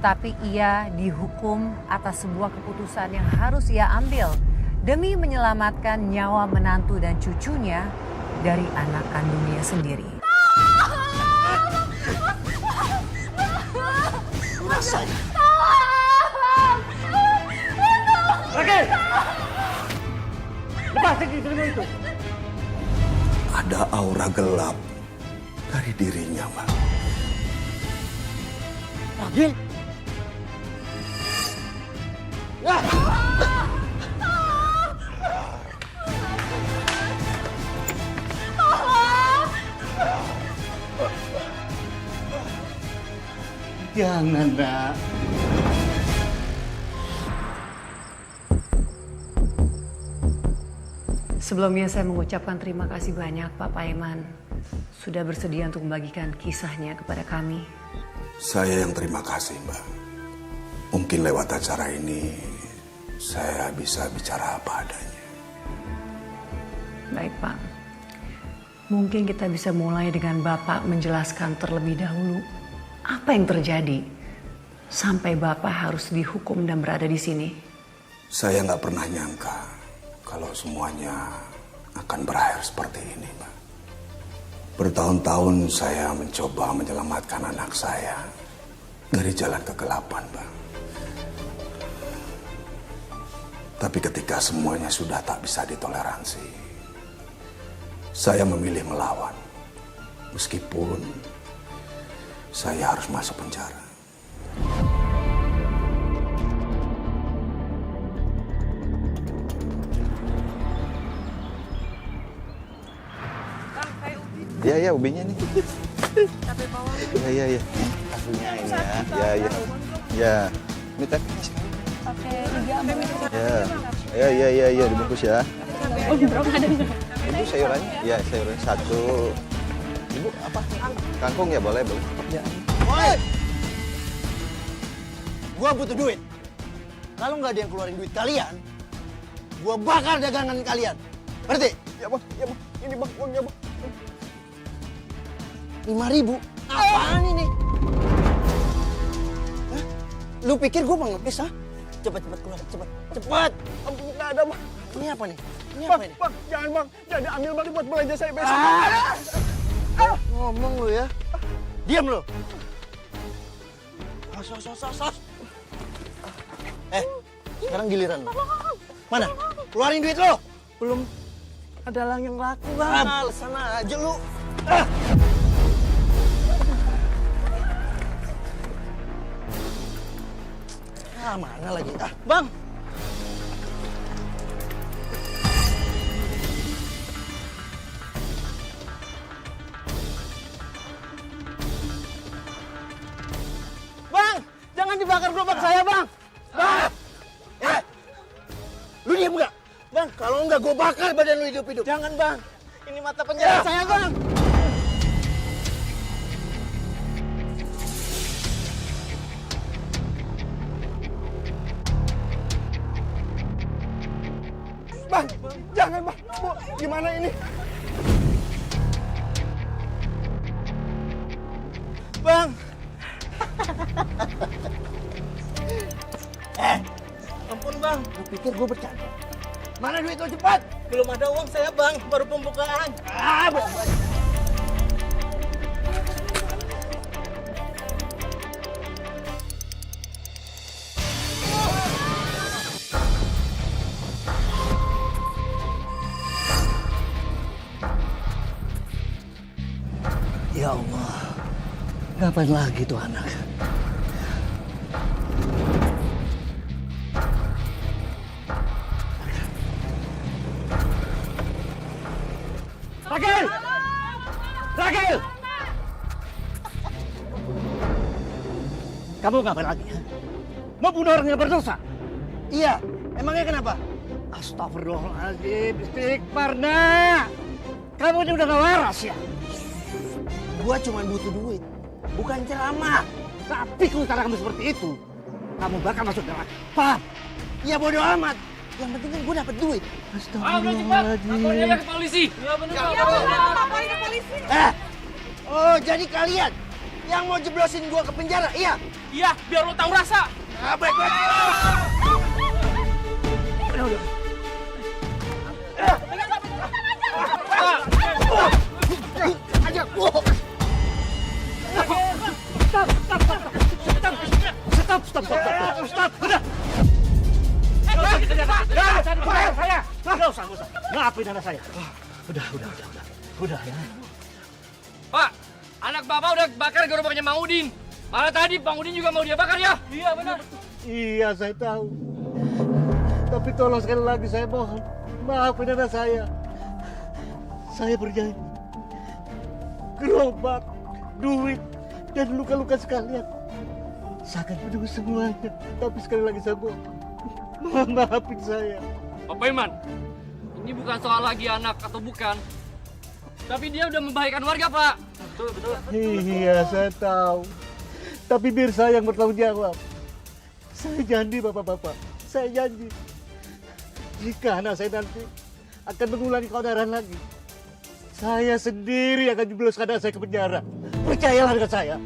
Tetapi ia dihukum atas sebuah keputusan yang harus ia ambil demi menyelamatkan nyawa menantu dan cucunya dari anak kandungnya sendiri. Rakel! Lepas diri itu. Ada aura gelap dari dirinya, Mbak. Rakel? Jangan, Nak. Sebelumnya saya mengucapkan terima kasih banyak Pak Paeman sudah bersedia untuk membagikan kisahnya kepada kami. Saya yang terima kasih, Mbak. Mungkin lewat acara ini saya bisa bicara apa adanya. Baik Pak, mungkin kita bisa mulai dengan Bapak menjelaskan terlebih dahulu apa yang terjadi sampai Bapak harus dihukum dan berada di sini. Saya nggak pernah nyangka kalau semuanya akan berakhir seperti ini, Mbak. Bertahun-tahun saya mencoba menyelamatkan anak saya dari jalan kegelapan, Mbak. Tapi ketika semuanya sudah tak bisa ditoleransi, saya memilih melawan. Meskipun saya harus masuk penjara. Ya, ubinya nih. Ya. Tahunya ini ya. Ya. Ini teh. Pakai 3 ambil Ya, dibungkus ya. Oh, berapa ada? Ibu sayurannya? Ya, sayuran 1. Ibu apa? Kangkung ya, boleh. Ya. Woi! Gua butuh duit. Kalau nggak ada yang keluarin duit kalian, gua bakar dagangan kalian. Ngerti? Ya, Bang. Ini Bang, uangnya, Bang. 5.000? Apaan ini? Hah? Lu pikir gua mau ngemis, ha? Cepat keluar, cepat. Ampun, nggak ada, Bang. Ini apa nih? Bang, jangan, Bang. Jangan ambil, Bang, buat belanja saya besok. Ngomong lu ya. Diam lu. Sos. Sekarang giliran lu. Mana? Keluarin duit lu. Belum ada lang yang laku, Bang. Alasan aja lu. Mana lagi? Bang. Bang, jangan dibakar gerobak saya, Bang. Bang. Lu diam nggak? Bang, Kalau nggak gua bakar badan lu hidup-hidup. jangan, Bang. Ini mata penjara saya, Bang. Bang, jangan, Bang. Bu, gimana ini? Bang. Ampun, Bang. Lu pikir gua bercanda? Mana duit lu cepat? Belum ada uang saya, Bang. Baru pembukaan. Ya Allah, kapan lagi tuh anak? Rakel! Kamu ngapain lagi? Mau bunuh orang yang berdosa? Iya, emangnya kenapa? Astagfirullahaladzim, istighfar, nak. Kamu ini udah gak waras ya? Gua cuma butuh duit, bukan ceramah. Tapi kalau cara kamu seperti itu, kamu bakal masuk neraka. Paham? Ya bodo amat. Yang penting kan gua dapet duit. Astagfirullahaladzim. ke polisi. Iya benar. Iya benar, laporin ke polisi. Oh, jadi kalian yang mau jeblosin gua ke penjara, iya? Iya, biar lo tahu rasa. Baik. Stop. Udah. Saya. Nggak usah. Maafin anak saya. Udah ya. Pak, anak Bapak udah bakar gerobaknya Mang Udin. Malah tadi Bang Udin juga mau dia bakar ya? Iya benar. Iya, saya tahu. Tapi tolong sekali lagi saya mohon. Maafin anak saya. Saya berjanji. Gerobak, duit, dan luka-luka sekalian. Saya akan menebus semuanya. Tapi sekali lagi saya mohon. Maafin saya. Pak Paiman, ini bukan soal lagi anak atau bukan. Tapi dia udah membahayakan warga, Pak. Betul. Iya, saya tahu. Tapi biar saya yang bertanggung jawab. Saya janji, Bapak-Bapak. Saya janji. Jika anak saya nanti akan mengulangi keonaran lagi, saya sendiri akan jebloskan anak saya ke penjara. Percayalah dengan saya.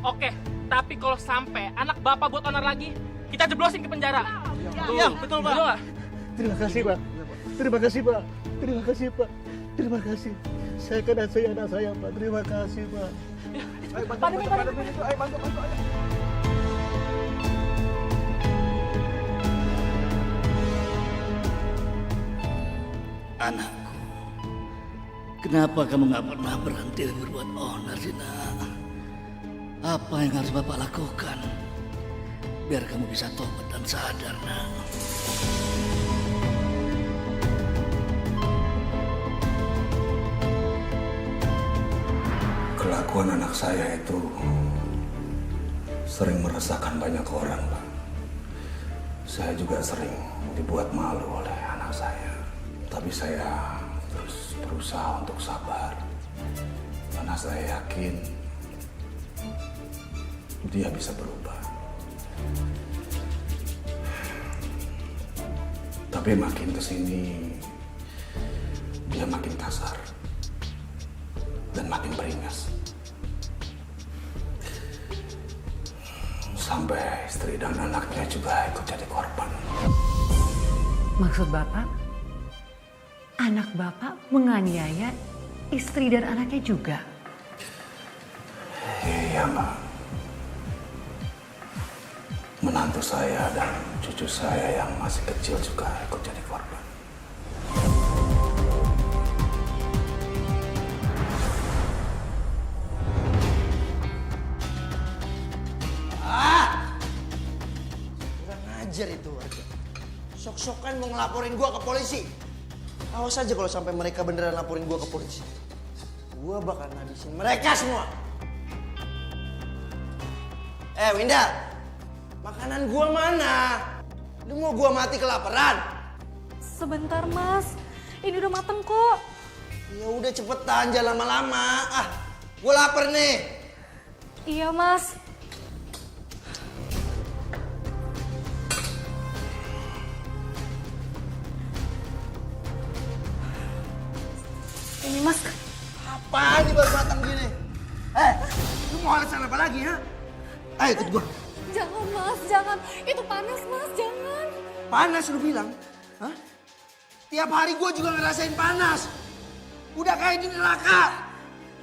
Oke, tapi kalau sampai anak Bapak buat onar lagi, kita jeblosin ke penjara. Iya, betul, Pak. Betul nggak? Terima kasih, Pak. Terima kasih, Pak. Terima kasih. Saya akan nasihat anak saya, Pak. Terima kasih, Pak. Anakku, kenapa kamu nggak pernah berhenti berbuat onar sih, nak? Apa yang harus Bapak lakukan biar kamu bisa tobat dan sadar, nak? Kelakuan anak saya itu sering meresahkan banyak orang, Pak. Saya juga sering dibuat malu oleh anak saya. Tapi saya terus berusaha untuk sabar. Karena saya yakin dia bisa berubah. Tapi makin kesini, dia makin kasar. Dan makin beringas. Sampai istri dan anaknya juga ikut jadi korban. Maksud Bapak, anak Bapak menganiaya istri dan anaknya juga? Iya, Mbak. Menantu saya dan cucu saya yang masih kecil juga ikut jadi korban. Kurang ajar itu warga. Sok-sokan mau ngelaporin gua ke polisi. Awas aja kalau sampai mereka beneran laporin gua ke polisi. Gua bakal habisin mereka semua. Winda, makanan gua mana? Lu mau gua mati kelaparan? Sebentar, Mas. Ini udah mateng kok. Ya udah cepetan, jangan lama-lama. Gua lapar nih. Iya, Mas. Ini, Mas. Apaan nih baru matang gini? Lu mau alasan apa lagi, ha? Ayo ikut gua. Jangan, Mas. Jangan. Itu panas, Mas. Jangan. Panas lu bilang? Hah? Tiap hari gua juga ngerasain panas. Udah kayak di neraka.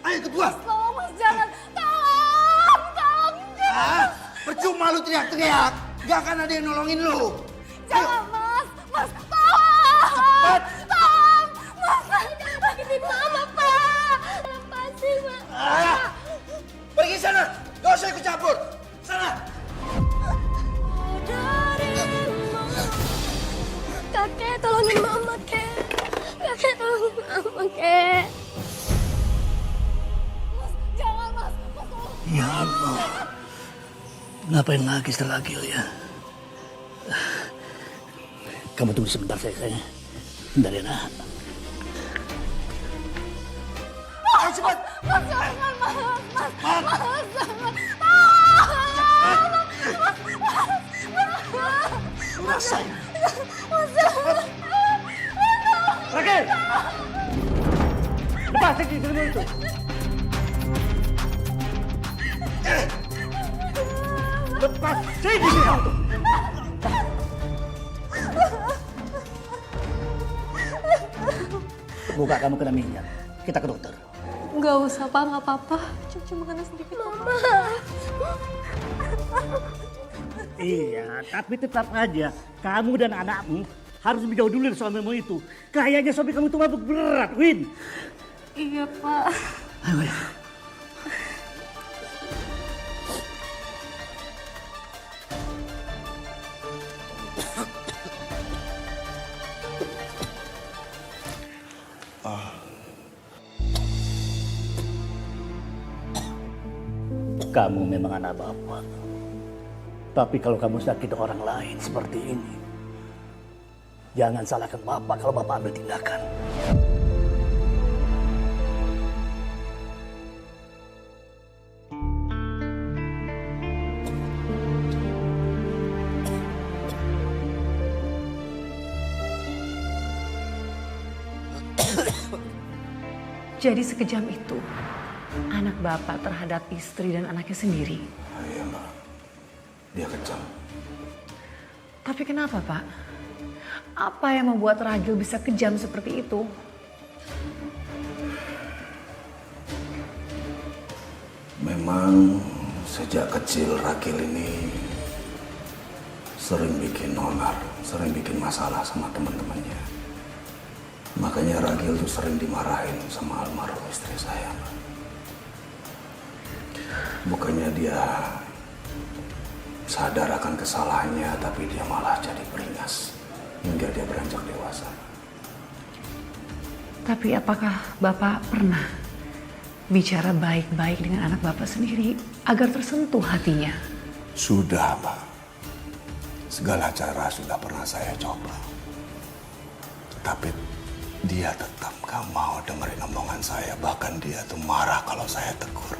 Ayo ikut gua. Tolong, Mas. Jangan. Tolong. Jangan. Percuma lu teriak-teriak. Gak akan ada yang nolongin lu. Jangan, Mas. Mas, tolong. Cepat. Tolong. Mas, jangan sakitin Mama, Pak. Lepasin, Mas. Pergi sana. Gak usah ikut campur. Sana. Kakek, tolongin Mama, Kek. Kakek, tolongin Mama, Kek. Mas, jangan, Mas. Mas, tolong. Ya Allah. Ngapain lagi setelah Gil ya? Kamu tunggu sebentar sayang. Bentar ya, nak. Ayo cepat. Mas, jangan, Mas. Mas, jangan. Lu rasain. Rakel! Lepasin di sini itu. Lepas sini kamu tuh. Muka kamu kena minyak. Kita ke dokter. Nggak usah, Pak. Nggak apa-apa. Cuma kena sedikit. Mama. Iya, tapi tetap aja kamu dan anakmu harus menjauh dulu dari suamimu itu. Kayaknya suami kamu itu mabuk berat, Win. Iya, Pak. Ayo, ya. Kamu memang anak bapak. Tapi kalau kamu sakit orang lain seperti ini, jangan salahkan bapak kalau bapak ambil tindakan. Jadi sekejam itu anak bapak terhadap istri dan anaknya sendiri. Iya mbak, dia kejam. Tapi kenapa Pak? Apa yang membuat Ragil bisa kejam seperti itu? Memang sejak kecil Ragil ini sering bikin onar, sering bikin masalah sama teman-temannya. Makanya Ragil tuh sering dimarahin sama almarhum istri saya. Bukannya dia sadar akan kesalahannya, tapi dia malah jadi beringas hingga dia beranjak dewasa. Tapi apakah Bapak pernah bicara baik-baik dengan anak Bapak sendiri agar tersentuh hatinya? Sudah, Pak. Segala cara sudah pernah saya coba. Tapi dia tetap gak mau dengerin omongan saya. Bahkan dia tuh marah kalau saya tegur.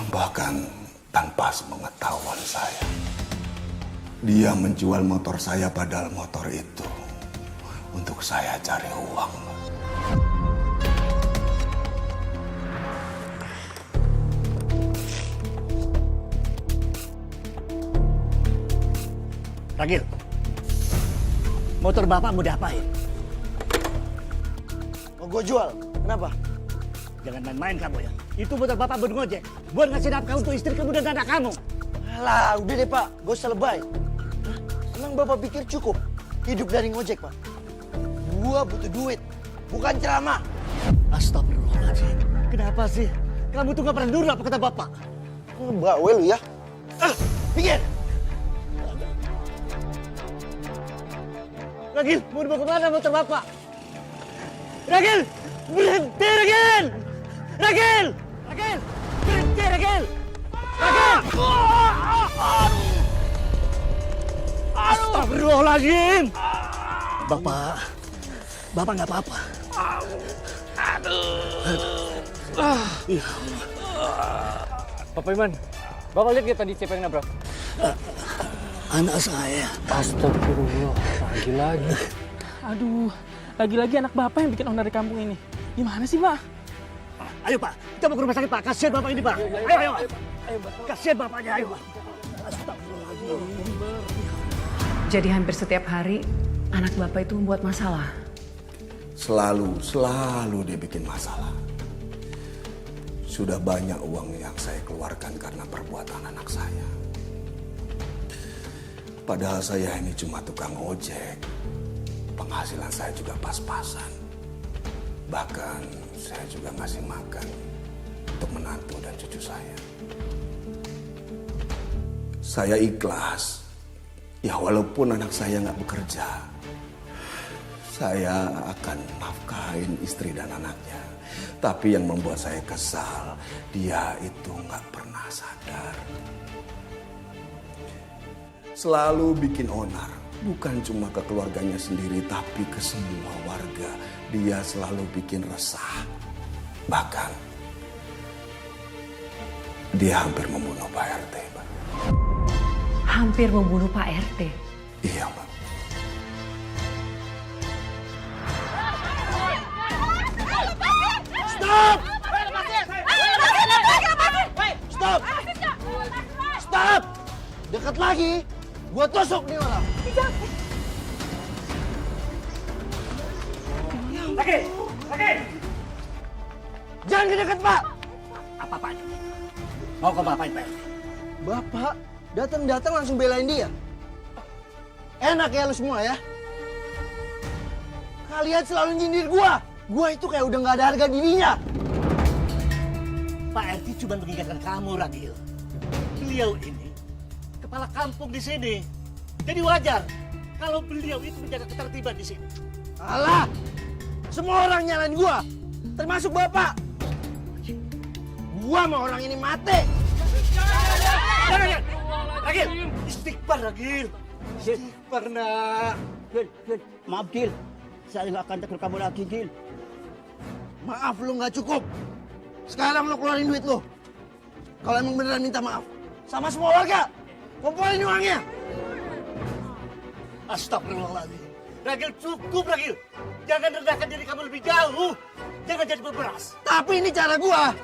Bahkan tanpa sepengetahuan saya. Dia menjual motor saya, padahal motor itu untuk saya cari uang. Ragil, motor bapak mau diapain? Mau gue jual. Kenapa? Jangan main-main kamu ya. Itu motor bapak buat ngojek. Buat ngasih nafkah untuk istri kamu dan anak kamu. Alah, udah deh Pak. Gak usah lebay. Hah? Emang Bapak pikir cukup hidup dari ngojek, Pak? Gua butuh duit, bukan ceramah. Astagfirullahaladzim. Kenapa sih? Kamu tuh gak pernah nurut apa kata bapak? Ngebawel lu ya. Pikir. Ragil, mau dibawa kemana motor bapak? Ragil! Berhenti, Ragil! Ragil! Ragil! Berhenti, Ragil! Ragil! Astagfirullahaladzim! Bapak nggak apa-apa. Bapak Iman, Bapak lihat gak tadi siapa yang nabrak? Anak saya. Astagfirullah, lagi-lagi. Aduh, lagi-lagi anak Bapak yang bikin onar di kampung ini. Gimana sih, Pak? Ayo, Pak. Kita mau ke rumah sakit, Pak. Kasihan Bapak ini, Pak. Ayo. Kasihan Bapaknya, ayo, Pak. Astagfirullahaladzim. Jadi hampir setiap hari anak Bapak itu membuat masalah. Selalu dia bikin masalah. Sudah banyak uang yang saya keluarkan karena perbuatan anak saya. Padahal saya ini cuma tukang ojek. Penghasilan saya juga pas-pasan. Bahkan saya juga ngasih makan untuk menantu dan cucu saya. Saya ikhlas. Ya walaupun anak saya nggak bekerja, saya akan nafkahin istri dan anaknya. Tapi yang membuat saya kesal, dia itu nggak pernah sadar. Selalu bikin onar, bukan cuma ke keluarganya sendiri, tapi ke semua warga. Dia selalu bikin resah. Bahkan, dia hampir membunuh Pak RT, Pak. Hampir membunuh Pak RT? Iya, Pak. Stop! Stop! Dekat lagi, gua tusuk nih orang. Lagi! Jangan dekat, Pak. Apa-apa aja. Mau kamu apain, Pak? Bapak datang langsung belain dia. Enak ya lu semua ya. Kalian selalu nyindir gua. Gua itu kayak udah nggak ada harga dirinya. Pak RT cuma mengingatkan kamu, Ragil. Beliau ini kepala kampung di sini. Jadi wajar kalau beliau itu menjaga ketertiban di sini. Alah, semua orang nyalain gua, termasuk bapak. Gua mau orang ini mati. Jangan! Ragil! Istighfar, Ragil! Istighfar, nak! Gil, maaf Gil. Saya nggak akan tegur kamu lagi, Gil. Maaf lu nggak cukup. Sekarang lu keluarin duit lu. Kalau emang beneran minta maaf, sama semua warga, kumpulin uangnya. Astagfirullahaladzim. Ragil, cukup, Ragil. Jangan rendahkan diri kamu lebih jauh. Jangan jadi berberas. Tapi ini cara gua.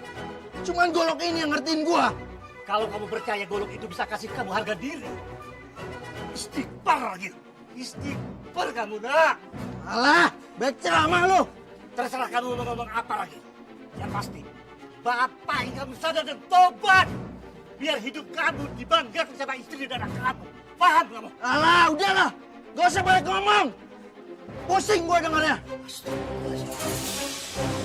Cuman golok ini yang ngertiin gua. Kalau kamu percaya golok itu bisa kasih kamu harga diri, istighfar, Ragil. Istighfar kamu, nak. Alah, baik ceramah lu. Terserah kamu mau ngomong apa lagi. Yang pasti, Bapak ingin kamu sadar dan tobat. Biar hidup kamu dibanggakan sama istri dan anak kamu. Paham kamu? Alah, udahlah. Gak usah banyak ngomong. Pusing gua dengarnya. Astagfirullahaladzim.